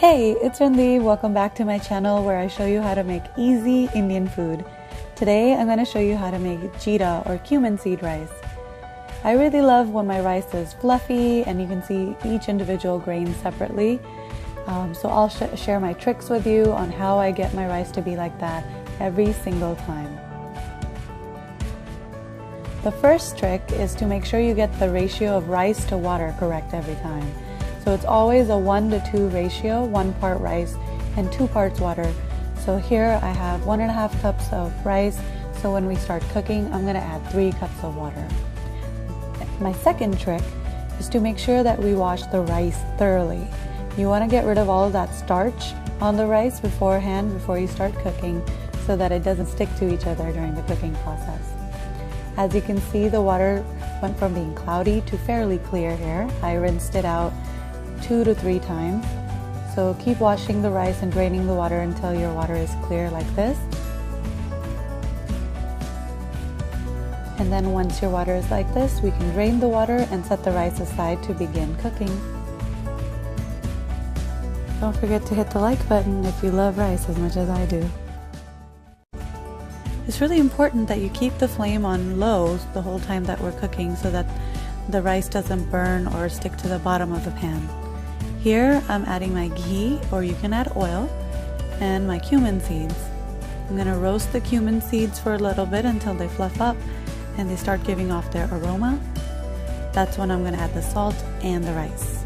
Hey, it's Rindy. Welcome back to my channel where I show you how to make easy Indian food. Today I'm going to show you how to make Jeera or cumin seed rice. I really love when my rice is fluffy and you can see each individual grain separately. So I'll share my tricks with you on how I get my rice to be like that every single time. The first trick is to make sure you get the ratio of rice to water correct every time. So it's always a 1:2 ratio, 1 part rice and 2 parts water. So here I have 1.5 cups of rice. So when we start cooking, I'm going to add 3 cups of water. My second trick is to make sure that we wash the rice thoroughly. You want to get rid of all of that starch on the rice beforehand before you start cooking so that it doesn't stick to each other during the cooking process. As you can see, the water went from being cloudy to fairly clear here. I rinsed it out 2 to 3 times. So keep washing the rice and draining the water until your water is clear like this. And then once your water is like this, we can drain the water and set the rice aside to begin cooking. Don't forget to hit the like button if you love rice as much as I do. It's really important that you keep the flame on low the whole time that we're cooking so that the rice doesn't burn or stick to the bottom of the pan. Here I'm adding my ghee, or you can add oil, and my cumin seeds. I'm going to roast the cumin seeds for a little bit until they fluff up and they start giving off their aroma. That's when I'm going to add the salt and the rice.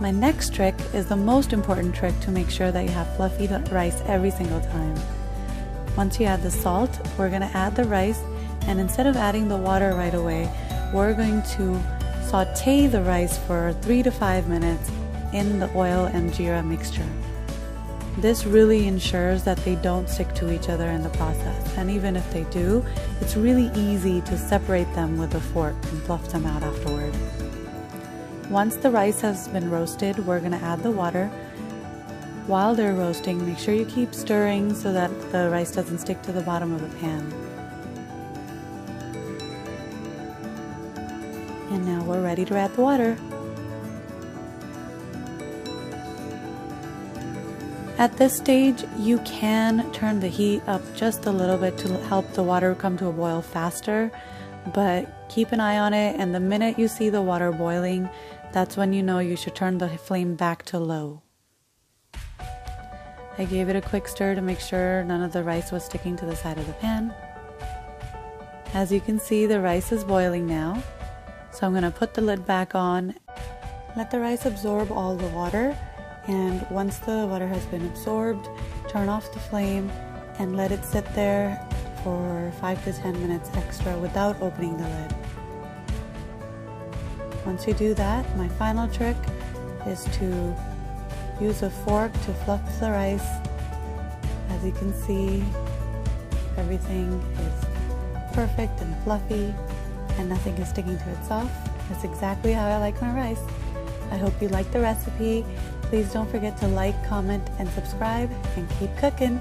My next trick is the most important trick to make sure that you have fluffy rice every single time. Once you add the salt, we're going to add the rice, and instead of adding the water right away, we're going to sauté the rice for 3 to 5 minutes in the oil and jeera mixture. This really ensures that they don't stick to each other in the process, and even if they do, it's really easy to separate them with a fork and fluff them out afterward. Once the rice has been roasted, we're going to add the water. While they're roasting, make sure you keep stirring so that the rice doesn't stick to the bottom of the pan. And now we're ready to add the water. At this stage, you can turn the heat up just a little bit to help the water come to a boil faster, but keep an eye on it, and the minute you see the water boiling, that's when you know you should turn the flame back to low. I gave it a quick stir to make sure none of the rice was sticking to the side of the pan. As you can see, the rice is boiling now. So I'm going to put the lid back on, let the rice absorb all the water, and once the water has been absorbed, turn off the flame and let it sit there for 5 to 10 minutes extra without opening the lid. Once you do that, my final trick is to use a fork to fluff the rice. As you can see, everything is perfect and fluffy, and nothing is sticking to itself. That's exactly how I like my rice. I hope you like the recipe. Please don't forget to like, comment, and subscribe, and keep cooking.